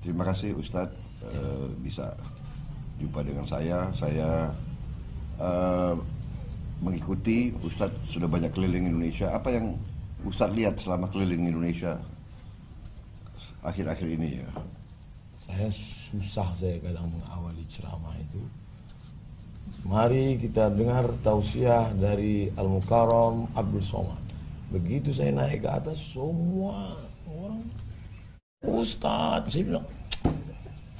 Terima kasih Ustadz bisa jumpa dengan saya. Saya mengikuti Ustadz sudah banyak keliling Indonesia. Apa yang Ustadz lihat selama keliling Indonesia akhir-akhir ini ya? Saya kadang mengawali ceramah itu. Mari kita dengar tausiah dari Al-Mukarram Abdul Somad. Begitu saya naik ke atas, semua orang, Ustadz, saya bilang,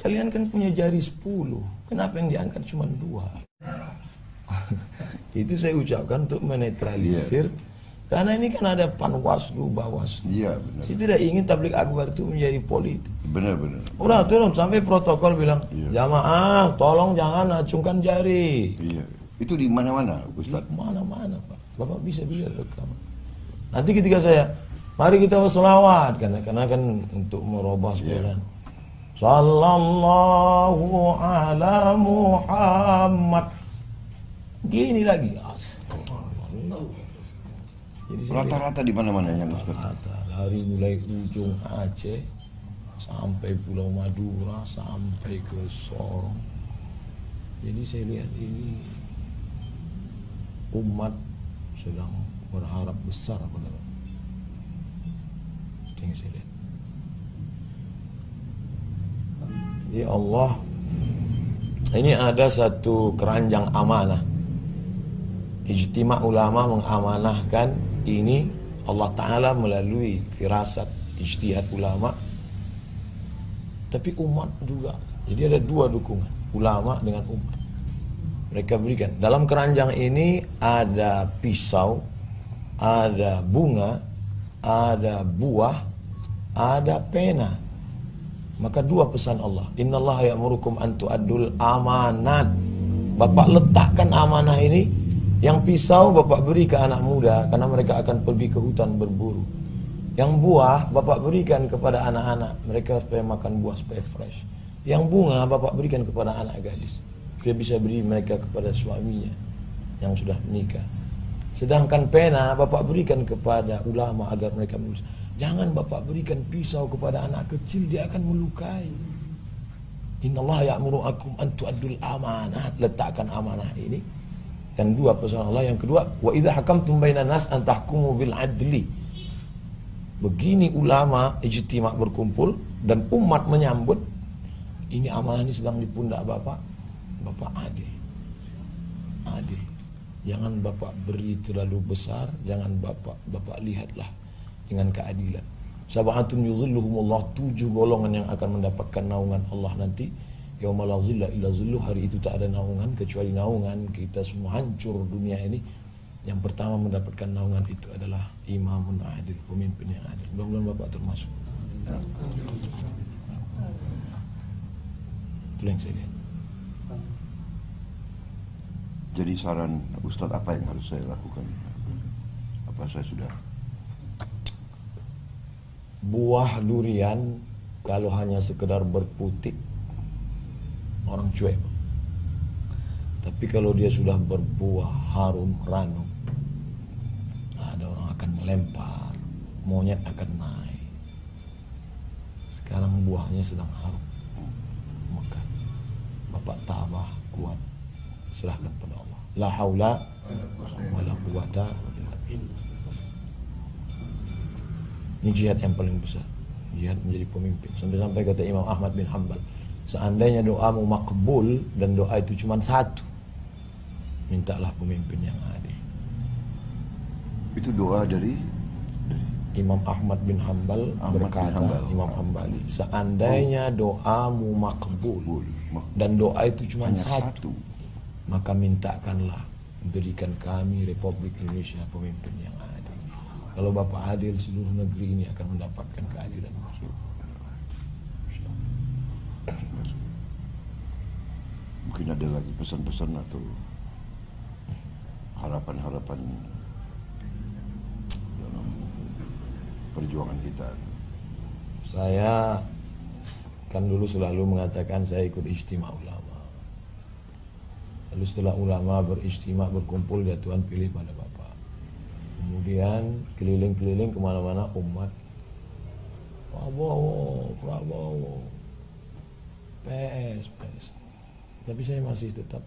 kalian kan punya jari 10, kenapa yang diangkat cuma 2? Itu saya ucapkan untuk menetralisir, karena ini kan ada Panwaslu, Bawaslu. Iya, benar. Saya tidak ingin tablik akbar itu menjadi politik. Benar-benar. Udah turun sampai protokol bilang, jamaah tolong jangan acungkan jari. Iya. Itu di mana-mana, Ustaz? Di mana-mana, Pak. Bapak bisa lihat rekaman. Nanti ketika saya, mari kita berselawat, karena kan untuk merubah sebenarnya. Sallallahu ala Muhammad. Gini lagi. Rata-rata di mana-mana yang Ustaz? Rata, dari mulai ujung Aceh sampai Pulau Madura sampai ke Sorong. Jadi saya lihat ini umat sedang berharap besar pada itu yang saya lihat. Ya Allah, ini ada satu keranjang amanah. Ijtima' ulama mengamanahkan ini Allah Ta'ala melalui firasat ijtihad ulama, tapi umat juga. Jadi ada 2 dukungan, ulama dengan umat. Mereka berikan. Dalam keranjang ini ada pisau, ada bunga, ada buah, ada pena. Maka 2 pesan Allah. Innallaha ya'murukum an tu'addul amanat. Bapak letakkan amanah ini. Yang pisau Bapak beri ke anak muda karena mereka akan pergi ke hutan berburu. Yang buah Bapak berikan kepada anak-anak, mereka supaya makan buah supaya fresh. Yang bunga Bapak berikan kepada anak gadis, supaya bisa beri mereka kepada suaminya yang sudah menikah. Sedangkan pena Bapak berikan kepada ulama agar mereka menulis. Jangan Bapak berikan pisau kepada anak kecil, dia akan melukai. Innallaha ya'murukum an tu'addul amanat. Letakkan amanah ini. Dan 2 pesan Allah. Yang kedua, wa idza hakamtum bainan nas an tahkumu bil adli. Begini ulama ijtima' berkumpul dan umat menyambut. Ini amanah ini sedang di pundak Bapak. Bapak adil. Adil. Jangan Bapak beri terlalu besar, jangan Bapak lihatlah dengan keadilan. Sab'atun yudhilluhumullah, 7 golongan yang akan mendapatkan naungan Allah nanti. Yauma la zilla illa zilluh, hari itu tak ada naungan kecuali naungan kita semua, hancur dunia ini. Yang pertama mendapatkan naungan itu adalah imamun adil, pemimpin yang adil. Mudah-mudahan Bapak termasuk. Itu yang saya lihat. Jadi saran Ustadz apa yang harus saya lakukan? Apa saya sudah? Buah durian kalau hanya sekedar berputik, orang cuek. Tapi kalau dia sudah berbuah harum ranum, ada orang akan melempar, monyet akan naik. Sekarang buahnya sedang harum, maka Bapak tabah kuat, serahkan pada Allah. La haula wala quwata illa billah. Ini jihad yang paling besar, jihad menjadi pemimpin. Sampai-sampai kata Imam Ahmad bin Hanbal, seandainya doamu makbul dan doa itu cuma 1, mintalah pemimpin yang adil. Itu doa dari Imam Ahmad bin Hanbal berkata, Imam Hambali, seandainya doamu makbul dan doa itu cuma 1, maka mintakanlah berikan kami Republik Indonesia pemimpin yang adil. Kalau Bapak adil, seluruh negeri ini akan mendapatkan keadilan. Mungkin ada lagi pesan-pesan atau harapan-harapan dalam perjuangan kita. Saya kan dulu selalu mengatakan saya ikut ijtima' ulama. Lalu setelah ulama berijtima' berkumpul, ya Tuhan pilih pada Bapak. Kemudian keliling-keliling kemana-mana umat, Prabowo, Prabowo. Tapi saya masih tetap,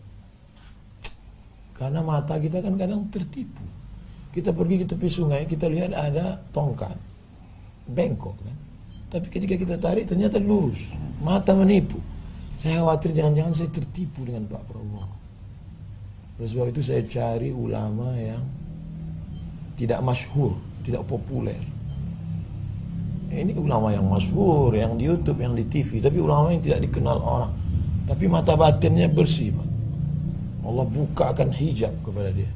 karena mata kita kan kadang tertipu. Kita pergi ke tepi sungai, kita lihat ada tongkat, bengkok kan. Tapi ketika kita tarik ternyata lurus. Mata menipu. Saya khawatir jangan-jangan saya tertipu dengan Pak Prabowo. Oleh sebab itu saya cari ulama yang tidak masyhur, tidak populer. Ini ulama yang masyhur, yang di YouTube, yang di TV, tapi ulama yang tidak dikenal orang. Tapi mata batinnya bersih, Pak. Allah bukakan hijab kepada dia.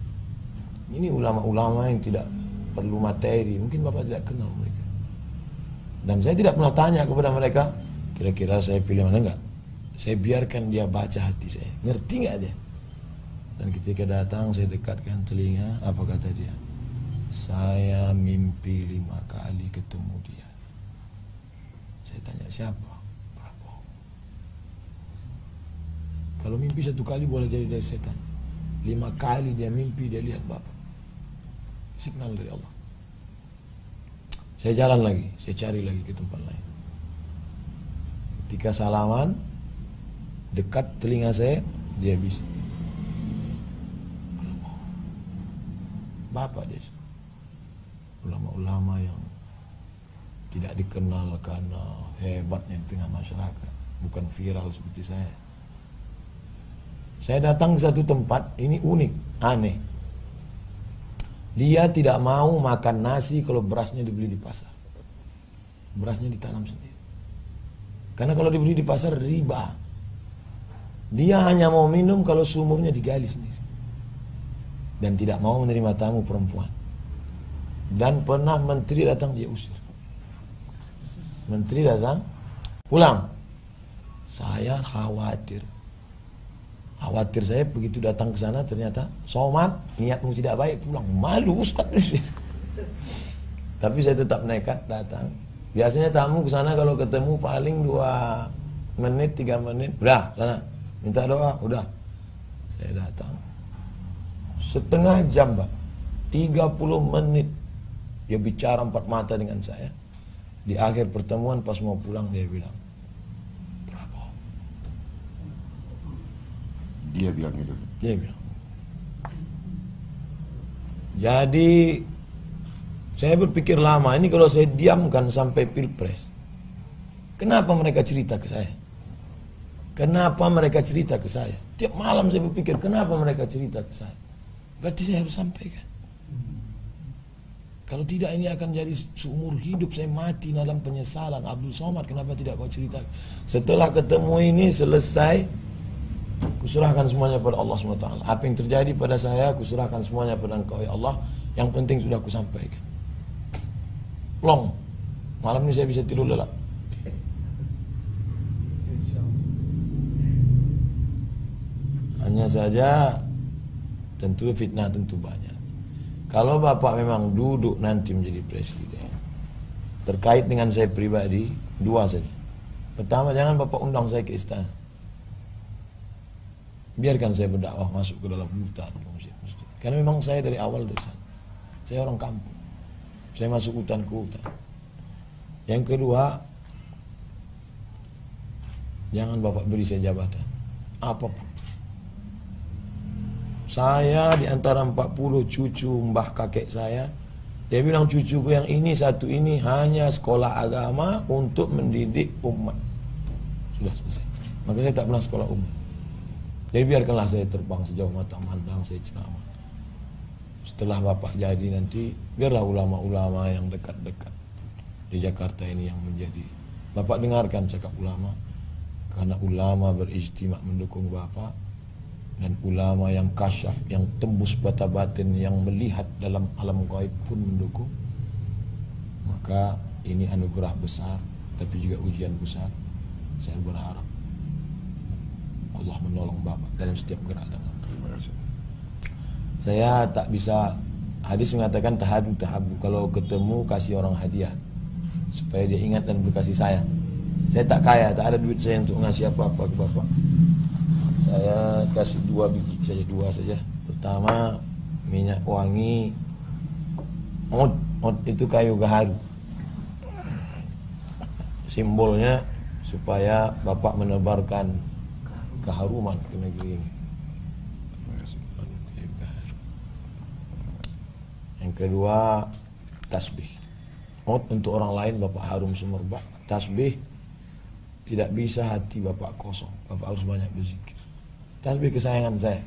Ini ulama-ulama yang tidak perlu materi. Mungkin Bapak tidak kenal mereka. Dan saya tidak pernah tanya kepada mereka, kira-kira saya pilih mana enggak. Saya biarkan dia baca hati saya. Ngerti enggak dia? Dan ketika datang saya dekatkan telinga, apa kata dia? Saya mimpi 5 kali ketemu dia. Saya tanya, siapa? Prabowo. Kalau mimpi 1 kali boleh jadi dari setan. 5 kali dia mimpi, dia lihat Bapak. Signal dari Allah. Saya jalan lagi, saya cari lagi ke tempat lain. Ketika salaman, dekat telinga saya, dia bisa. Bapak dia. Ulama-ulama yang tidak dikenal karena hebatnya di tengah masyarakat, bukan viral seperti saya. Saya datang ke satu tempat, ini unik, aneh. Dia tidak mau makan nasi kalau berasnya dibeli di pasar. Berasnya ditanam sendiri. Karena kalau dibeli di pasar riba. Dia hanya mau minum kalau sumurnya digali sendiri. Dan tidak mau menerima tamu perempuan. Dan pernah menteri datang dia usir. Menteri datang, pulang. Saya khawatir. Khawatir saya begitu datang ke sana ternyata somat, niatmu tidak baik, pulang. Malu Ustaz. Tapi saya tetap nekat datang. Biasanya tamu ke sana kalau ketemu paling 2 menit, 3 menit, udah sana minta doa, udah. Saya datang. Setengah jam, Pak. 30 menit dia bicara 4 mata dengan saya. Di akhir pertemuan pas mau pulang dia bilang, Dia bilang gitu. dia bilang. Jadi saya berpikir lama, ini kalau saya diamkan sampai Pilpres, kenapa mereka cerita ke saya? Kenapa mereka cerita ke saya? Tiap malam saya berpikir, kenapa mereka cerita ke saya? Berarti saya harus sampaikan. Kalau tidak ini akan jadi seumur hidup saya mati dalam penyesalan. Abdul Somad, kenapa tidak kau cerita? Setelah ketemu ini selesai, kuserahkan semuanya pada Allah SWT. Apa yang terjadi pada saya, kuserahkan semuanya pada Engkau ya Allah. Yang penting sudah kusampaikan. Plong. Malam ini saya bisa tidur lelap. Hanya saja tentu fitnah tentu banyak. Kalau Bapak memang duduk nanti menjadi presiden, terkait dengan saya pribadi, 2 saja. Pertama, jangan Bapak undang saya ke istana. Biarkan saya berdakwah masuk ke dalam hutan, ke masjid-masjid. Karena memang saya dari awal dari sana. Saya orang kampung. Saya masuk hutan ke hutan. Yang kedua, jangan Bapak beri saya jabatan. Apapun. Saya di antara 40 cucu mbah kakek saya, dia bilang cucuku yang ini satu ini hanya sekolah agama untuk mendidik umat. Sudah selesai. Maka saya tak pernah sekolah umat. Jadi biarkanlah saya terbang sejauh mata mandang, saya ceramah. Setelah Bapak jadi nanti, biarlah ulama-ulama yang dekat-dekat di Jakarta ini yang menjadi. Bapak dengarkan cakap ulama, karena ulama berijtima mendukung Bapak. Dan ulama yang kasyaf, yang tembus bata batin, yang melihat dalam alam gaib pun mendukung. Maka ini anugerah besar, tapi juga ujian besar. Saya berharap Allah menolong Bapak dalam setiap gerak dan langkah. Saya tak bisa, hadis mengatakan tahabu, kalau ketemu kasih orang hadiah supaya dia ingat dan berkasih sayang. Saya tak kaya, tak ada duit saya untuk ngasih apa-apa ke Bapak. Saya kasih 2 biji saja, 2 saja. Pertama, minyak wangi od itu kayu gaharu. Simbolnya supaya Bapak menebarkan keharuman ke negeri ini. Yang kedua, tasbih. Untuk orang lain Bapak harum semerbak. Tasbih tidak bisa hati Bapak kosong. Bapak harus banyak berzikir. Tasbih kesayangan saya.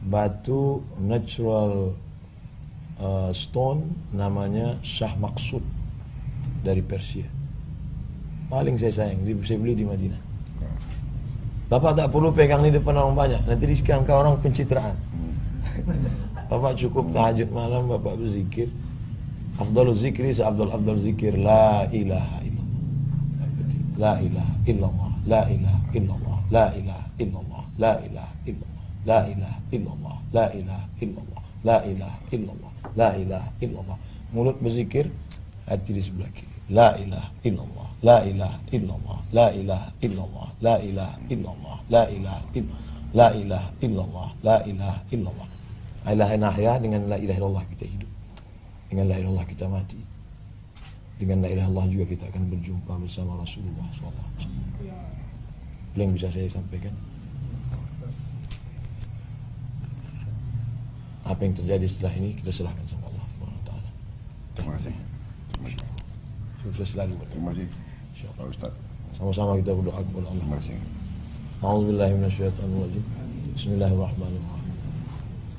Batu natural stone namanya Shah Maksud dari Persia. Paling saya sayang, saya beli di Madinah. Bapak tak perlu pegang di depan orang banyak, nanti disangka orang pencitraan. Bapak cukup tahajud malam, Bapak berzikir. Afdalul zikri seafdal zikir la ilaha illallah. La ilaha illallah, la ilaha illallah, la ilaha illallah, la ilaha illallah, la ilaha illallah, la ilaha illallah, la ilaha illallah, la ilaha illallah. Mulut berzikir, hati di sebelah kiri. La ilaha illallah, la ilaha illallah, la ilaha illallah, la ilaha illallah, la ilaha illallah, la ilaha illallah, la ilaha illallah. La ilaha nahya, dengan la ilaha illallah kita hidup. Dengan la ilaha illallah kita mati. Dengan la ilaha illallah juga kita akan berjumpa bersama Rasulullah SAW. Itu yang bisa saya sampaikan. Apa yang terjadi setelah ini kita serahkan sama Allah SWT. Terima kasih. Sukses selalu. Terima kasih Pak Ustaz. Sama-sama kita berdoa kepada Allah. Terima kasih. A'udzubillahi minasyaitonirrajim. Bismillahirrahmanirrahim.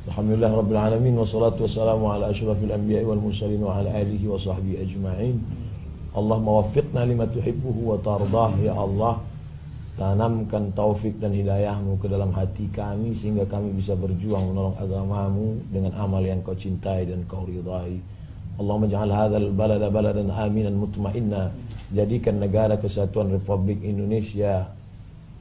Alhamdulillah rabbil alamin wassalatu wassalamu ala asyrafil anbiya'i wal mursalin wa ala alihi wa sahbihi ajma'in. Allahumma waffiqna lima tuhibbuhu wa tardah. Ya Allah, tanamkan taufik dan hidayahmu ke dalam hati kami sehingga kami bisa berjuang menolong agamamu dengan amal yang kau cintai dan kau ridai. Allahumma ja'al hadzal balada baladan aminan mutmainna. Jadikan negara kesatuan Republik Indonesia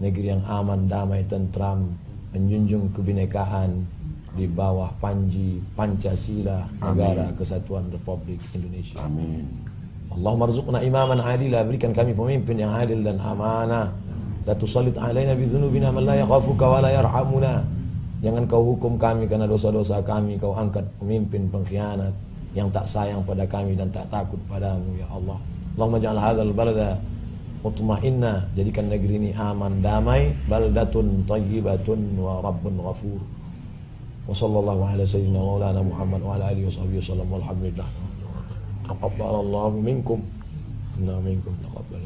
negeri yang aman, damai, tentram, menjunjung kebinekaan di bawah panji Pancasila, negara kesatuan Republik Indonesia. Amin. Allahumma rzuqna imaman adila, berikan kami pemimpin yang adil dan amanah. La tusallit alaina bi dzunubina man la yakhafuka wa la yarhamuna. Jangan kau hukum kami karena dosa-dosa kami, kau angkat pemimpin pengkhianat yang tak sayang pada kami dan tak takut padamu, ya Allah. Allahumma ja'al hadzal balada mutma'inna, jadikan negeri ini aman, damai, baldatun thayyibatun wa rabbun ghafur. Wa sallallahu ala sayyidina maulana Muhammad wa ala alihi wa sahbihi wasallam walhamdulillah. Taqabbalallahu minkum inna minkum taqabbal.